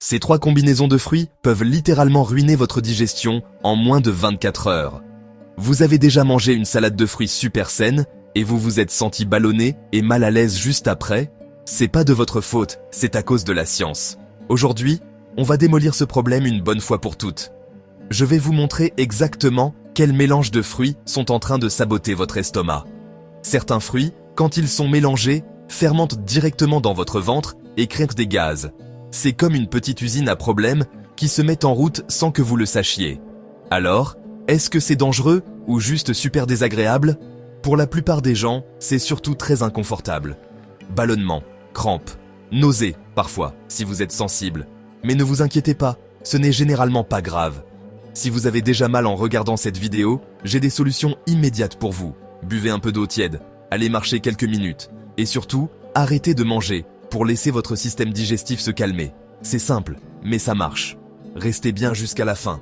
Ces 3 combinaisons de fruits peuvent littéralement ruiner votre digestion en moins de 24 heures. Vous avez déjà mangé une salade de fruits super saine et vous vous êtes senti ballonné et mal à l'aise juste après? C'est pas de votre faute, c'est à cause de la science. Aujourd'hui, on va démolir ce problème une bonne fois pour toutes. Je vais vous montrer exactement quels mélanges de fruits sont en train de saboter votre estomac. Certains fruits, quand ils sont mélangés, fermentent directement dans votre ventre et créent des gaz. C'est comme une petite usine à problèmes qui se met en route sans que vous le sachiez. Alors, est-ce que c'est dangereux ou juste super désagréable? Pour la plupart des gens, c'est surtout très inconfortable. Ballonnement, crampes, nausées parfois, si vous êtes sensible. Mais ne vous inquiétez pas, ce n'est généralement pas grave. Si vous avez déjà mal en regardant cette vidéo, j'ai des solutions immédiates pour vous. Buvez un peu d'eau tiède, allez marcher quelques minutes. Et surtout, arrêtez de manger pour laisser votre système digestif se calmer. C'est simple, mais ça marche. Restez bien jusqu'à la fin.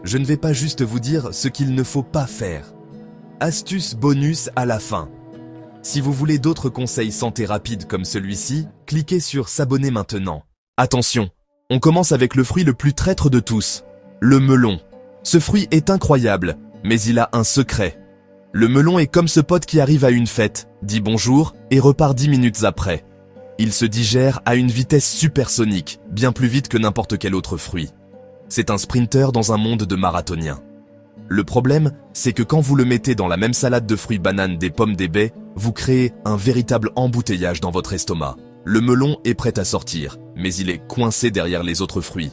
Je ne vais pas juste vous dire ce qu'il ne faut pas faire. Astuce bonus à la fin. Si vous voulez d'autres conseils santé rapides comme celui-ci, cliquez sur s'abonner maintenant. Attention, on commence avec le fruit le plus traître de tous, le melon. Ce fruit est incroyable, mais il a un secret. Le melon est comme ce pote qui arrive à une fête, dit bonjour et repart 10 minutes après. Il se digère à une vitesse supersonique, bien plus vite que n'importe quel autre fruit. C'est un sprinter dans un monde de marathoniens. Le problème, c'est que quand vous le mettez dans la même salade de fruits bananes, des pommes, des baies, vous créez un véritable embouteillage dans votre estomac. Le melon est prêt à sortir, mais il est coincé derrière les autres fruits.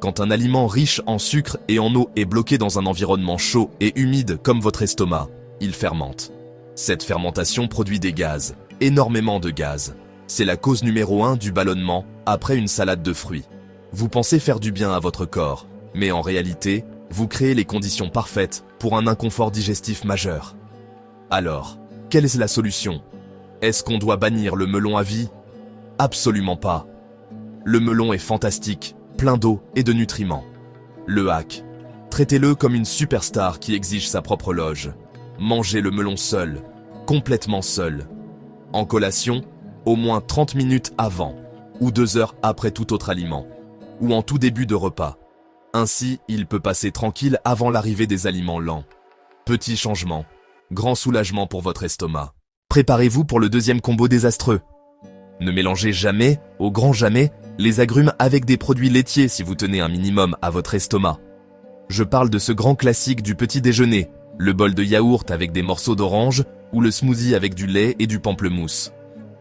Quand un aliment riche en sucre et en eau est bloqué dans un environnement chaud et humide comme votre estomac, il fermente. Cette fermentation produit des gaz, énormément de gaz. C'est la cause numéro 1 du ballonnement après une salade de fruits. Vous pensez faire du bien à votre corps, mais en réalité, vous créez les conditions parfaites pour un inconfort digestif majeur. Alors, quelle est la solution? Est-ce qu'on doit bannir le melon à vie? Absolument pas. Le melon est fantastique, plein d'eau et de nutriments. Le hack. Traitez-le comme une superstar qui exige sa propre loge. Mangez le melon seul, complètement seul. En collation, au moins 30 minutes avant, ou 2 heures après tout autre aliment, ou en tout début de repas. Ainsi, il peut passer tranquille avant l'arrivée des aliments lents. Petit changement, grand soulagement pour votre estomac. Préparez-vous pour le deuxième combo désastreux. Ne mélangez jamais, au grand jamais, les agrumes avec des produits laitiers si vous tenez un minimum à votre estomac. Je parle de ce grand classique du petit déjeuner, le bol de yaourt avec des morceaux d'orange ou le smoothie avec du lait et du pamplemousse.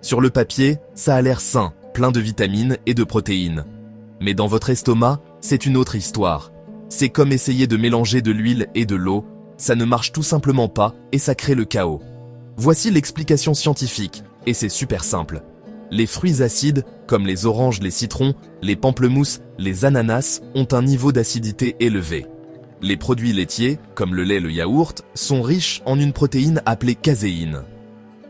Sur le papier, ça a l'air sain, plein de vitamines et de protéines. Mais dans votre estomac, c'est une autre histoire. C'est comme essayer de mélanger de l'huile et de l'eau, ça ne marche tout simplement pas et ça crée le chaos. Voici l'explication scientifique, et c'est super simple. Les fruits acides, comme les oranges, les citrons, les pamplemousses, les ananas, ont un niveau d'acidité élevé. Les produits laitiers, comme le lait et le yaourt, sont riches en une protéine appelée caséine.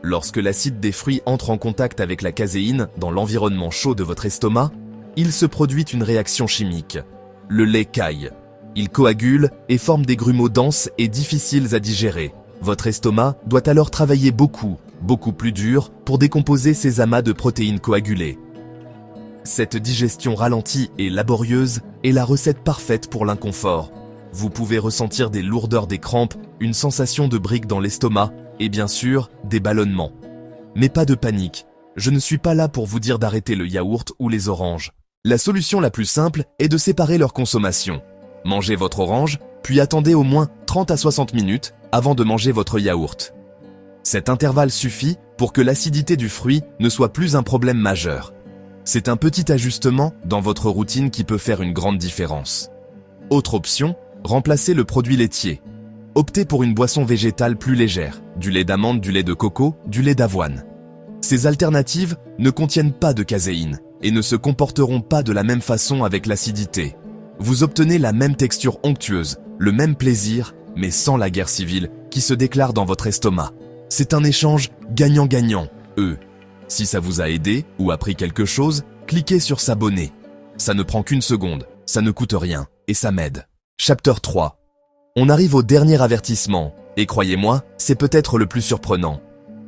Lorsque l'acide des fruits entre en contact avec la caséine dans l'environnement chaud de votre estomac, il se produit une réaction chimique. Le lait caille. Il coagule et forme des grumeaux denses et difficiles à digérer. Votre estomac doit alors travailler beaucoup plus dur pour décomposer ces amas de protéines coagulées. Cette digestion ralentie et laborieuse est la recette parfaite pour l'inconfort. Vous pouvez ressentir des lourdeurs des crampes, une sensation de brique dans l'estomac et bien sûr, des ballonnements. Mais pas de panique, je ne suis pas là pour vous dire d'arrêter le yaourt ou les oranges. La solution la plus simple est de séparer leur consommation. Mangez votre orange, puis attendez au moins 30 à 60 minutes avant de manger votre yaourt. Cet intervalle suffit pour que l'acidité du fruit ne soit plus un problème majeur. C'est un petit ajustement dans votre routine qui peut faire une grande différence. Autre option, remplacez le produit laitier. Optez pour une boisson végétale plus légère, du lait d'amande, du lait de coco, du lait d'avoine. Ces alternatives ne contiennent pas de caséine et ne se comporteront pas de la même façon avec l'acidité. Vous obtenez la même texture onctueuse, le même plaisir, mais sans la guerre civile qui se déclare dans votre estomac. C'est un échange gagnant-gagnant, Si ça vous a aidé ou appris quelque chose, cliquez sur s'abonner. Ça ne prend qu'une seconde, ça ne coûte rien et ça m'aide. Chapter 3. On arrive au dernier avertissement, et croyez-moi, c'est peut-être le plus surprenant.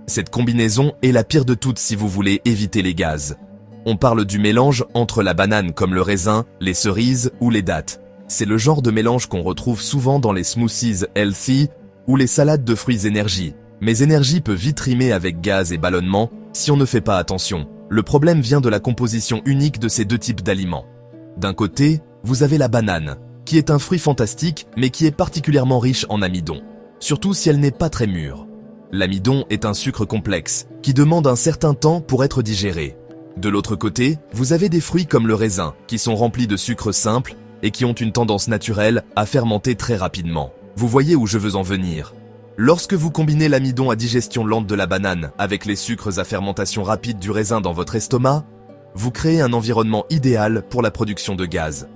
Cette combinaison est la pire de toutes si vous voulez éviter les gaz. On parle du mélange entre la banane comme le raisin, les cerises ou les dattes. C'est le genre de mélange qu'on retrouve souvent dans les smoothies healthy ou les salades de fruits énergie. Mais énergie peut vite rimer avec gaz et ballonnement si on ne fait pas attention. Le problème vient de la composition unique de ces deux types d'aliments. D'un côté, vous avez la banane, qui est un fruit fantastique mais qui est particulièrement riche en amidon, surtout si elle n'est pas très mûre. L'amidon est un sucre complexe, qui demande un certain temps pour être digéré. De l'autre côté, vous avez des fruits comme le raisin, qui sont remplis de sucre simple et qui ont une tendance naturelle à fermenter très rapidement. Vous voyez où je veux en venir. Lorsque vous combinez l'amidon à digestion lente de la banane avec les sucres à fermentation rapide du raisin dans votre estomac, vous créez un environnement idéal pour la production de gaz.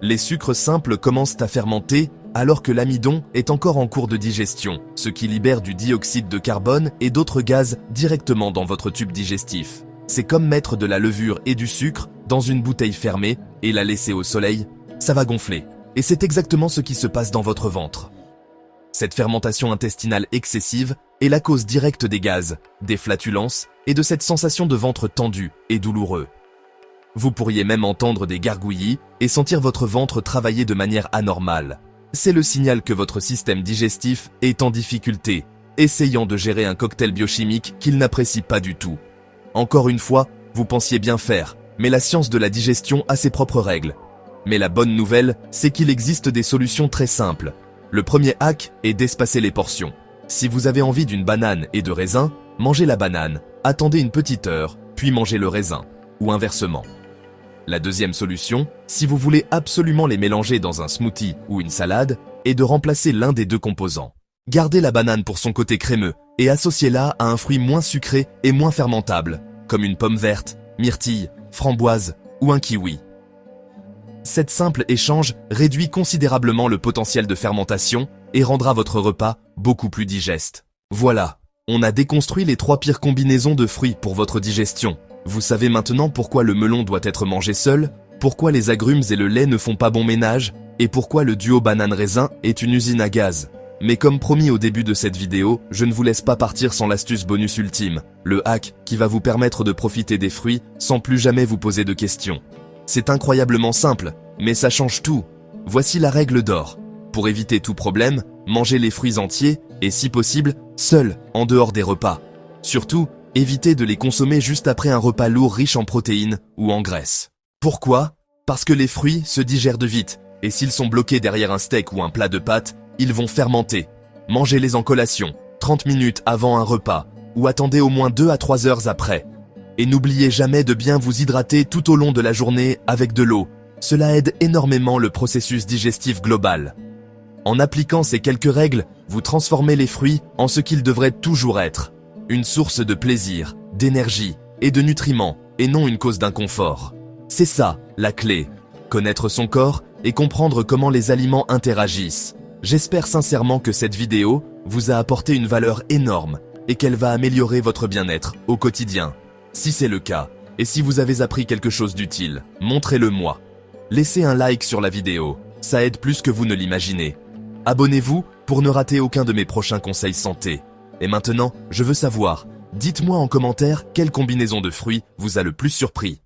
Les sucres simples commencent à fermenter alors que l'amidon est encore en cours de digestion, ce qui libère du dioxyde de carbone et d'autres gaz directement dans votre tube digestif. C'est comme mettre de la levure et du sucre dans une bouteille fermée et la laisser au soleil, ça va gonfler. Et c'est exactement ce qui se passe dans votre ventre. Cette fermentation intestinale excessive est la cause directe des gaz, des flatulences et de cette sensation de ventre tendu et douloureux. Vous pourriez même entendre des gargouillis et sentir votre ventre travailler de manière anormale. C'est le signal que votre système digestif est en difficulté, essayant de gérer un cocktail biochimique qu'il n'apprécie pas du tout. Encore une fois, vous pensiez bien faire, mais la science de la digestion a ses propres règles. Mais la bonne nouvelle, c'est qu'il existe des solutions très simples. Le premier hack est d'espacer les portions. Si vous avez envie d'une banane et de raisin, mangez la banane, attendez une petite heure, puis mangez le raisin, ou inversement. La deuxième solution, si vous voulez absolument les mélanger dans un smoothie ou une salade, est de remplacer l'un des deux composants. Gardez la banane pour son côté crémeux et associez-la à un fruit moins sucré et moins fermentable, comme une pomme verte, myrtille, framboise ou un kiwi. Cet simple échange réduit considérablement le potentiel de fermentation et rendra votre repas beaucoup plus digeste. Voilà, on a déconstruit les 3 pires combinaisons de fruits pour votre digestion. Vous savez maintenant pourquoi le melon doit être mangé seul, pourquoi les agrumes et le lait ne font pas bon ménage, et pourquoi le duo banane-raisin est une usine à gaz. Mais comme promis au début de cette vidéo, je ne vous laisse pas partir sans l'astuce bonus ultime, le hack qui va vous permettre de profiter des fruits sans plus jamais vous poser de questions. C'est incroyablement simple, mais ça change tout. Voici la règle d'or. Pour éviter tout problème, mangez les fruits entiers et si possible, seuls, en dehors des repas. Surtout, évitez de les consommer juste après un repas lourd riche en protéines ou en graisse. Pourquoi ? Parce que les fruits se digèrent de vite, et s'ils sont bloqués derrière un steak ou un plat de pâtes, ils vont fermenter. Mangez-les en collation, 30 minutes avant un repas, ou attendez au moins 2 à 3 heures après. Et n'oubliez jamais de bien vous hydrater tout au long de la journée avec de l'eau. Cela aide énormément le processus digestif global. En appliquant ces quelques règles, vous transformez les fruits en ce qu'ils devraient toujours être. Une source de plaisir, d'énergie et de nutriments, et non une cause d'inconfort. C'est ça, la clé. Connaître son corps et comprendre comment les aliments interagissent. J'espère sincèrement que cette vidéo vous a apporté une valeur énorme et qu'elle va améliorer votre bien-être au quotidien. Si c'est le cas, et si vous avez appris quelque chose d'utile, montrez-le moi. Laissez un like sur la vidéo, ça aide plus que vous ne l'imaginez. Abonnez-vous pour ne rater aucun de mes prochains conseils santé. Et maintenant, je veux savoir, dites-moi en commentaire quelle combinaison de fruits vous a le plus surpris.